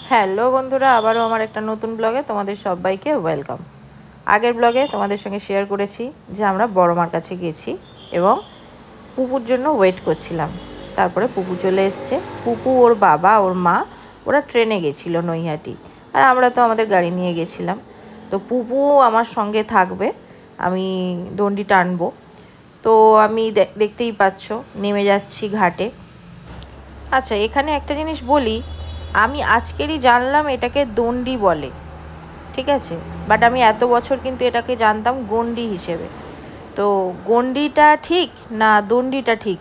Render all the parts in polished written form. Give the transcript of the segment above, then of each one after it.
Hello বন্ধুরা, আবারও আমার একটা নতুন ব্লগে তোমাদের সবাইকে ওয়েলকাম। আগের ব্লগে তোমাদের সঙ্গে শেয়ার করেছি যে আমরা বড় মার কাছে গেছি এবং পুপুর জন্য ওয়েট করছিলাম। তারপরে পুপু চলে এসছে। পুপু, ওর বাবা, ওর মা ওরা ট্রেনে গেছিলো নৈহাটি, আর আমরা তো আমাদের গাড়ি নিয়ে গেছিলাম। তো পুপু আমার সঙ্গে থাকবে, আমি দণ্ডি টানবো। তো আমি দেখতেই পাচ্ছ নেমে যাচ্ছি ঘাটে। আচ্ছা, এখানে একটা জিনিস বলি, আমি আজকেরই জানলাম এটাকে দণ্ডি বলে, ঠিক আছে, বাট আমি এত বছর কিন্তু এটাকে জানতাম গণ্ডি হিসেবে। তো গণ্ডিটা ঠিক না দণ্ডিটা ঠিক,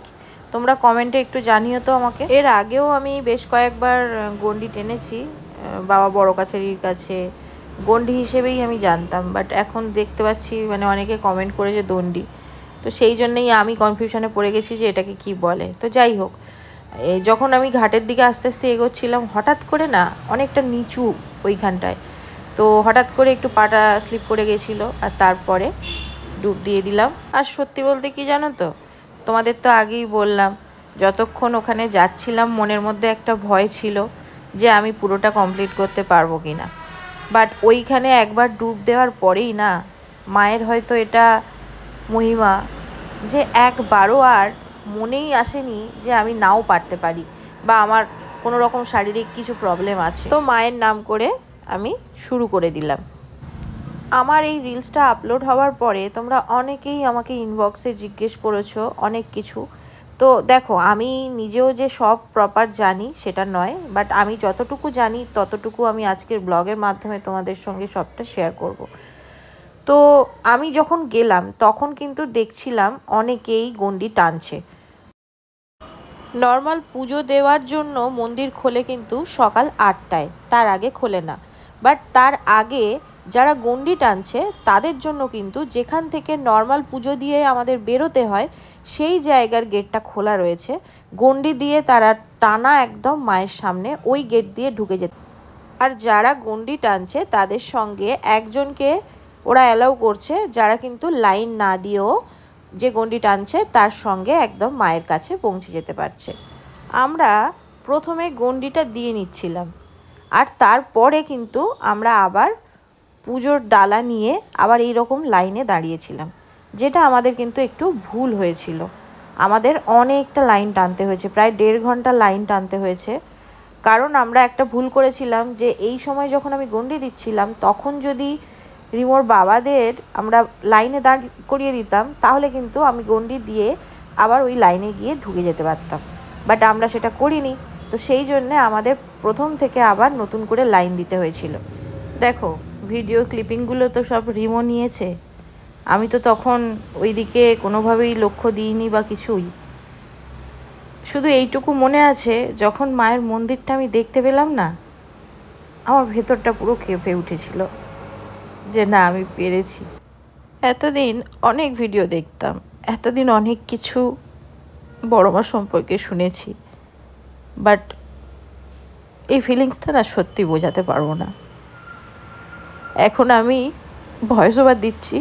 তোমরা কমেন্টে একটু জানিও তো আমাকে। এর আগেও আমি বেশ কয়েকবার গণ্ডি টেনেছি বাবা বড় কাছারির কাছে, গণ্ডি হিসেবেই আমি জানতাম, বাট এখন দেখতে পাচ্ছি মানে অনেকে কমেন্ট করে যে দণ্ডি, তো সেই জন্যই আমি কনফিউশনে পড়ে গেছি যে এটাকে কি বলে। তো যাই হোক, যখন আমি ঘাটের দিকে আস্তে আস্তে এগোচ্ছিলাম, হঠাৎ করে না অনেকটা নিচু ওইখানটায়, তো হঠাৎ করে একটু পাটা স্লিপ করে গেছিলো, আর তারপরে ডুব দিয়ে দিলাম। আর সত্যি বলতে কি জানো তো, তোমাদের তো আগেই বললাম, যতক্ষণ ওখানে যাচ্ছিলাম মনের মধ্যে একটা ভয় ছিল যে আমি পুরোটা কমপ্লিট করতে পারবো কি না। বাট ওইখানে একবার ডুব দেওয়ার পরেই না, মায়ের হয়তো এটা মহিমা যে একবারও আর মনেই আসেনি যে আমি নাও পারতে পারি বা আমার কোনো রকম শারীরিক কিছু প্রবলেম আছে। তো মায়ের নাম করে আমি শুরু করে দিলাম। আমার এই রিলসটা আপলোড হওয়ার পরে তোমরা অনেকেই আমাকে ইনবক্সে জিজ্ঞেস করেছো অনেক কিছু। তো দেখো, আমি নিজেও যে সব প্রপার জানি সেটা নয়, বাট আমি যতটুকু জানি ততটুকু আমি আজকের ব্লগের মাধ্যমে তোমাদের সঙ্গে সবটা শেয়ার করব। তো আমি যখন গেলাম তখন কিন্তু দেখছিলাম অনেকেই গণ্ডি টানছে। নর্মাল পুজো দেওয়ার জন্য মন্দির খোলে কিন্তু সকাল 8টায়, তার আগে খোলে না। বাট তার আগে যারা গণ্ডি টানছে তাদের জন্য কিন্তু যেখান থেকে নর্মাল পুজো দিয়ে আমাদের বেরোতে হয় সেই জায়গার গেটটা খোলা রয়েছে। গণ্ডি দিয়ে তারা টানা একদম মায়ের সামনে ওই গেট দিয়ে ঢুকে যেত। আর যারা গণ্ডি টানছে তাদের সঙ্গে একজনকে ওরা অ্যালাউ করছে, যারা কিন্তু লাইন না দিয়েও যে গণ্ডি টানছে তার সঙ্গে একদম মায়ের কাছে পৌঁছে যেতে পারছে। আমরা প্রথমে গণ্ডিটা দিয়ে নিচ্ছিলাম, আর তারপরে কিন্তু আমরা আবার পুজোর ডালা নিয়ে আবার এই রকম লাইনে দাঁড়িয়েছিলাম, যেটা আমাদের কিন্তু একটু ভুল হয়েছিল। আমাদের অনেকটা লাইন টানতে হয়েছে, প্রায় 1.5 ঘন্টা লাইন টানতে হয়েছে। কারণ আমরা একটা ভুল করেছিলাম যে এই সময় যখন আমি গণ্ডি দিচ্ছিলাম তখন যদি রিমোর বাবাদের আমরা লাইনে দাঁড় করিয়ে দিতাম তাহলে কিন্তু আমি গণ্ডি দিয়ে আবার ওই লাইনে গিয়ে ঢুকে যেতে পারতাম, বাট আমরা সেটা করিনি। তো সেই জন্যে আমাদের প্রথম থেকে আবার নতুন করে লাইন দিতে হয়েছিল। দেখো, ভিডিও ক্লিপিংগুলো তো সব রিমো নিয়েছে, আমি তো তখন ওইদিকে কোনোভাবেই লক্ষ্য দিইনি বা কিছুই। শুধু এইটুকু মনে আছে, যখন মায়ের মন্দিরটা আমি দেখতে পেলাম না, আমার ভেতরটা পুরো কেঁপে উঠেছিল যে না, আমি পেরেছি। এতদিন অনেক ভিডিও দেখতাম, এতদিন অনেক কিছু বড় মা সম্পর্কে শুনেছি, বাট এই ফিলিংসটা না সত্যি বোঝাতে পারবো না। এখন আমি ভয়েস ওভার দিচ্ছি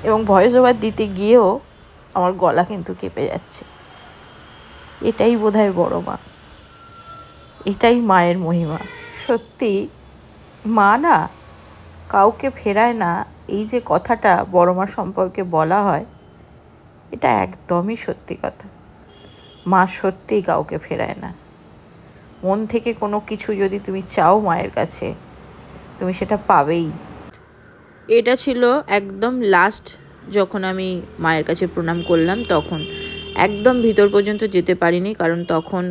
এবং ভয়েস ওভার দিতে গিয়েও আমার গলা কিন্তু কেঁপে যাচ্ছে। এটাই বোধহয় বড় মা, এটাই মায়ের মহিমা। সত্যি মা না কাউকে ফেরায় না, এই যে কথাটা বড় মা সম্পর্কে বলা হয়, এটা একদমই সত্যি কথা। মা সত্যিই কাউকে ফেরায় না। মন থেকে কোনো কিছু যদি তুমি চাও মায়ের কাছে, তুমি সেটা পাবেই। এটা ছিল একদম লাস্ট যখন আমি মায়ের কাছে প্রণাম করলাম, তখন একদম ভিতর পর্যন্ত যেতে পারিনি, কারণ তখন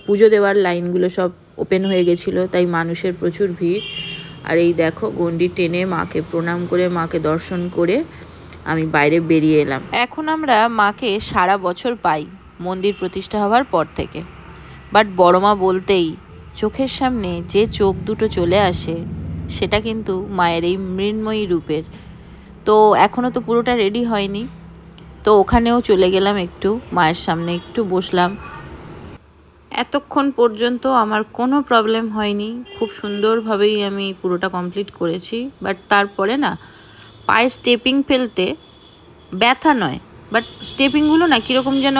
পুজো দেওয়ার লাইনগুলো সব ওপেন হয়ে গেছিলো, তাই মানুষের প্রচুর ভিড়। আর এই দেখো, গণ্ডি টেনে মাকে প্রণাম করে মাকে দর্শন করে আমি বাইরে বেরিয়ে এলাম। এখন আমরা মাকে সারা বছর পাই মন্দির প্রতিষ্ঠা হওয়ার পর থেকে, বাট বড় মা বলতেই চোখের সামনে যে চোখ দুটো চলে আসে সেটা কিন্তু মায়ের এই মৃন্ময়ী রূপের। তো এখনও তো পুরোটা রেডি হয়নি, তো ওখানেও চলে গেলাম, একটু মায়ের সামনে একটু বসলাম। এতক্ষণ পর্যন্ত আমার কোনো প্রবলেম হয়নি, খুব সুন্দরভাবেই আমি পুরোটা কমপ্লিট করেছি। বাট তারপরে না পায়ে স্টেপিং ফেলতে ব্যথা নয়, বাট স্টেপিংগুলো না কীরকম যেন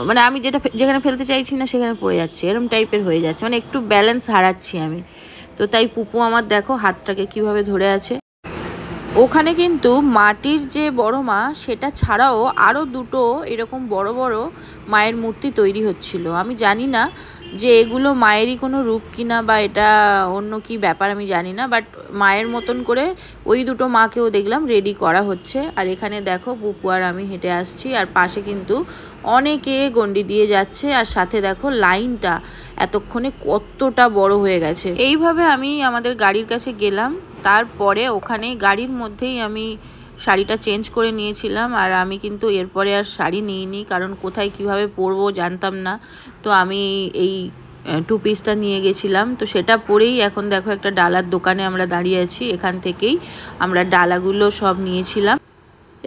মানে আমি যেখানে ফেলতে চাইছি না সেখানে পড়ে যাচ্ছে, এরকম টাইপের হয়ে যাচ্ছে, মানে একটু ব্যালেন্স হারাচ্ছি আমি। তো তাই পুপু আমার দেখো হাতটাকে কিভাবে ধরে আছে। ওখানে কিন্তু মাটির যে বড় মা সেটা ছাড়াও আরও দুটো এরকম বড় বড় মায়ের মূর্তি তৈরি হচ্ছিল। আমি জানি না যে এগুলো মায়েরই কোনো রূপ কিনা বা এটা অন্য কি ব্যাপার আমি জানি না, বাট মায়ের মতন করে ওই দুটো মাকেও দেখলাম রেডি করা হচ্ছে। আর এখানে দেখো পুপু আর আমি হেঁটে আসছি, আর পাশে কিন্তু অনেকে গন্ডি দিয়ে যাচ্ছে, আর সাথে দেখো লাইনটা এতক্ষণে কতটা বড় হয়ে গেছে। এইভাবে আমি আমাদের গাড়ির কাছে গেলাম, তারপরে ওখানে গাড়ির মধ্যেই আমি শাড়িটা চেঞ্জ করে নিয়েছিলাম। আর আমি কিন্তু এরপরে আর শাড়ি নিইনি, কারণ কোথায় কিভাবে পরবো জানতাম না। তো আমি এই 2 পিসটা নিয়ে গেছিলাম, তো সেটা পরেই এখন দেখো একটা ডালার দোকানে আমরা দাঁড়িয়ে আছি। এখান থেকেই আমরা ডালাগুলো সব নিয়েছিলাম,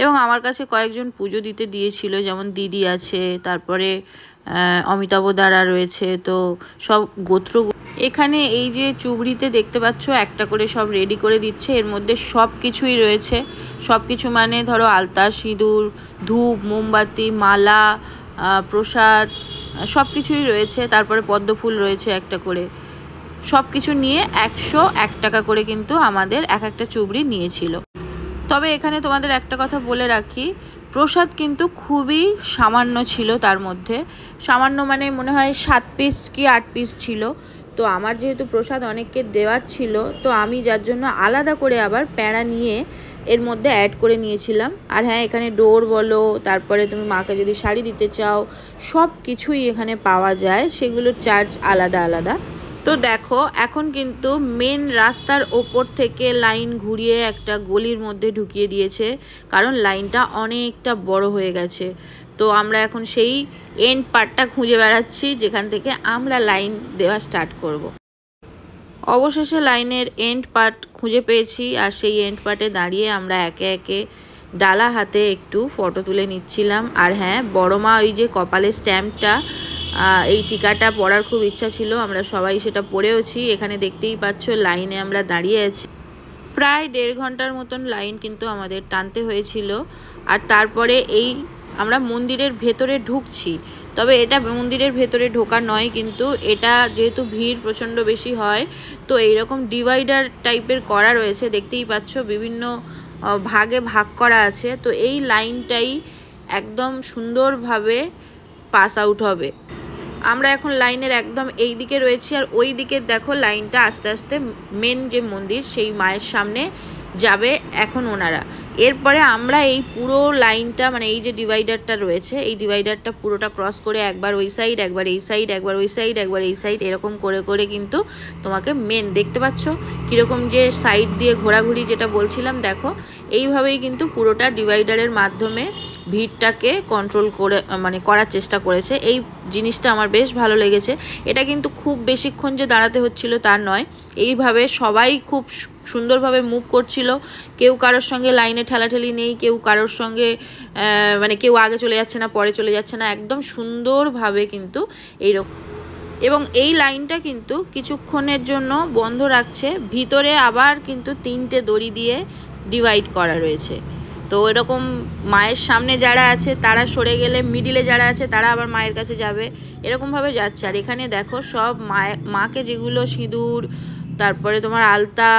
এবং আমার কাছে কয়েকজন পুজো দিতে দিয়েছিল, যেমন দিদি আছে, তারপরে অমিতাভ দ্বারা রয়েছে, তো সব গোত্র। এখানে এই যে চুবড়িতে দেখতে পাচ্ছ একটা করে সব রেডি করে দিচ্ছে, এর মধ্যে সব কিছুই রয়েছে। সব কিছু মানে ধরো আলতা, সিঁদুর, ধূপ, মোমবাতি, মালা, প্রসাদ, সব কিছুই রয়েছে। তারপরে পদ্ম ফুল রয়েছে একটা করে, সব কিছু নিয়ে 101 টাকা করে কিন্তু আমাদের এক একটা চুবড়ি নিয়েছিল। তবে এখানে তোমাদের একটা কথা বলে রাখি, প্রসাদ কিন্তু খুবই সামান্য ছিল, তার মধ্যে সামান্য মানে মনে হয় 7 পিস কি 8 পিস ছিল। তো আমার যেহেতু প্রসাদ অনেককে দেওয়ার ছিল, তো আমি যার জন্য আলাদা করে আবার প্যাঁড়া নিয়ে এর মধ্যে অ্যাড করে নিয়েছিলাম। আর হ্যাঁ, এখানে ডোর বলো, তারপরে তুমি মাকে যদি শাড়ি দিতে চাও, সব কিছুই এখানে পাওয়া যায়, সেগুলোর চার্জ আলাদা আলাদা। তো দেখো এখন কিন্তু মেন রাস্তার ওপর থেকে লাইন ঘুরিয়ে একটা গলির মধ্যে ঢুকিয়ে দিয়েছে, কারণ লাইনটা অনেকটা বড় হয়ে গেছে। তো আমরা এখন সেই এন্ড পার্টটা খুঁজে বেড়াচ্ছি যেখান থেকে আমরা লাইন দেওয়া স্টার্ট করব। অবশেষে লাইনের এন্ড পার্ট খুঁজে পেয়েছি, আর সেই এন্ড পার্টে দাঁড়িয়ে আমরা একে একে ডালা হাতে একটু ফটো তুলে নিচ্ছিলাম। আর হ্যাঁ, বড় মা ওই যে কপালে স্ট্যাম্পটা, এই টিকাটা পরার খুব ইচ্ছা ছিল, আমরা সবাই সেটা পরেওছি। এখানে দেখতেই পাচ্ছ লাইনে আমরা দাঁড়িয়ে আছি, প্রায় 1.5 ঘন্টার মতন লাইন কিন্তু আমাদের টানতে হয়েছিল। আর তারপরে এই আমরা মন্দিরের ভেতরে ঢুকছি। তবে এটা মন্দিরের ভেতরে ঢোকা নয়, কিন্তু এটা যেহেতু ভিড় প্রচণ্ড বেশি হয়, তো এইরকম ডিভাইডার টাইপের করা রয়েছে, দেখতেই পাচ্ছ বিভিন্ন ভাগে ভাগ করা আছে। তো এই লাইনটাই একদম সুন্দরভাবে পাস আউট হবে। আমরা এখন লাইনের একদম এই দিকে রয়েছি, আর ওই দিকে দেখো লাইনটা আস্তে আস্তে মেন যে মন্দির সেই মায়ের সামনে যাবে এখন ওনারা। এরপরে আমরা এই পুরো লাইনটা মানে এই যে ডিভাইডারটা রয়েছে, এই ডিভাইডারটা পুরোটা ক্রস করে একবার ওই সাইড, একবার এই সাইড, একবার ওই সাইড, একবার এই সাইড, এরকম করে করে কিন্তু তোমাকে মেন দেখতে পাচ্ছ কীরকম যে সাইড দিয়ে ঘোরাঘুরি যেটা বলছিলাম, দেখো এইভাবেই কিন্তু পুরোটা ডিভাইডারের মাধ্যমে ভিড়টাকে কন্ট্রোল করে মানে করার চেষ্টা করেছে। এই জিনিসটা আমার বেশ ভালো লেগেছে। এটা কিন্তু খুব বেশিক্ষণ যে দাঁড়াতে হচ্ছিল তার নয়, এইভাবে সবাই খুব সুন্দরভাবে মুভ করছিল। কেউ কারোর সঙ্গে লাইনে ঠেলাঠেলি নেই, কেউ কারোর সঙ্গে মানে কেউ আগে চলে যাচ্ছে না, পরে চলে যাচ্ছে না, একদম সুন্দরভাবে কিন্তু এইরকম। এবং এই লাইনটা কিন্তু কিছুক্ষণের জন্য বন্ধ রাখছে, ভিতরে আবার কিন্তু 3টে দড়ি দিয়ে ডিভাইড করা রয়েছে। তো এরকম মায়ের সামনে যারা আছে তারা সরে গেলে মিডিলে যারা আছে তারা আবার মায়ের কাছে যাবে, এরকমভাবে যাচ্ছে। আর এখানে দেখো সব মাকে যেগুলো সিঁদুর, তারপরে তোমার আলতা,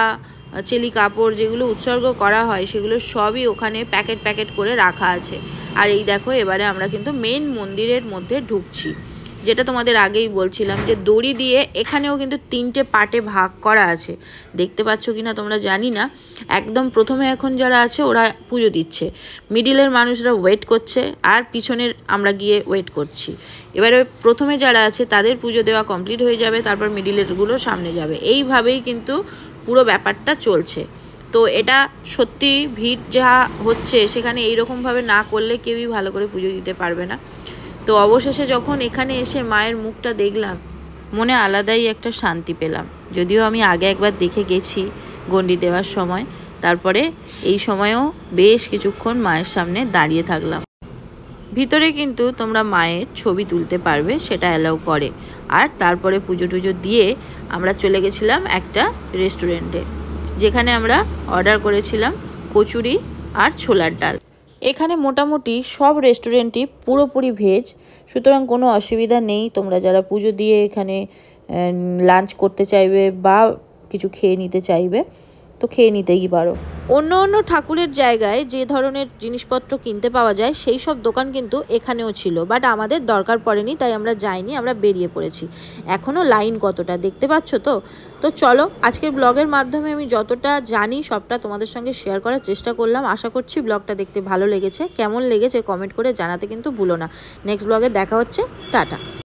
চেলি কাপড় যেগুলো উৎসর্গ করা হয়, সেগুলো সবই ওখানে প্যাকেট প্যাকেট করে রাখা আছে। আর এই দেখো এবারে আমরা কিন্তু মেন মন্দিরের মধ্যে ঢুকছি, যেটা তোমাদের আগেই বলছিলাম যে দড়ি দিয়ে এখানেও কিন্তু 3টে পার্টে ভাগ করা আছে। দেখতে পাচ্ছ কি না তোমরা জানি না। একদম প্রথমে এখন যারা আছে ওরা পুজো দিচ্ছে, মিডিলের মানুষরা ওয়েট করছে, আর পিছনের আমরা গিয়ে ওয়েট করছি। এবারে প্রথমে যারা আছে তাদের পুজো দেওয়া কমপ্লিট হয়ে যাবে, তারপর মিডিলেরগুলো সামনে যাবে। এইভাবেই কিন্তু পুরো ব্যাপারটা চলছে। তো এটা সত্যি ভিড় যা হচ্ছে সেখানে এইরকমভাবে না করলে কেউই ভালো করে পুজো দিতে পারবে না। তো অবশেষে যখন এখানে এসে মায়ের মুখটা দেখলাম, মনে আলাদাই একটা শান্তি পেলাম। যদিও আমি আগে একবার দেখে গেছি গন্ডি দেওয়ার সময়, তারপরে এই সময়েও বেশ কিছুক্ষণ মায়ের সামনে দাঁড়িয়ে থাকলাম। ভিতরে কিন্তু তোমরা মায়ের ছবি তুলতে পারবে, সেটা অ্যালাউ করে। আর তারপরে পুজো টুজো দিয়ে আমরা চলে গেছিলাম একটা রেস্টুরেন্টে, যেখানে আমরা অর্ডার করেছিলাম কচুরি আর ছোলার ডাল। এখানে মোটামুটি সব রেস্টুরেন্টই পুরোপুরি ভেজ, সুতরাং কোনো অসুবিধা নেই। তোমরা যারা পুজো দিয়ে এখানে লাঞ্চ করতে চাইবে বা কিছু খেয়ে নিতে চাইবে তো খেয়ে নিতেই পারো। অন্য অন্য ঠাকুরের জায়গায় যে ধরনের জিনিসপত্র কিনতে পাওয়া যায় সেই সব দোকান কিন্তু এখানেও ছিল, বাট আমাদের দরকার পড়েনি তাই আমরা যাইনি, আমরা বেরিয়ে পড়েছি। এখনও লাইন কতটা দেখতে পাচ্ছ তো। তো চলো, আজকের ব্লগের মাধ্যমে আমি যতটা জানি সবটা তোমাদের সঙ্গে শেয়ার করার চেষ্টা করলাম। আশা করছি ব্লগটা দেখতে ভালো লেগেছে। কেমন লেগেছে কমেন্ট করে জানাতে কিন্তু ভুলো না। নেক্সট ব্লগে দেখা হচ্ছে। টাটা।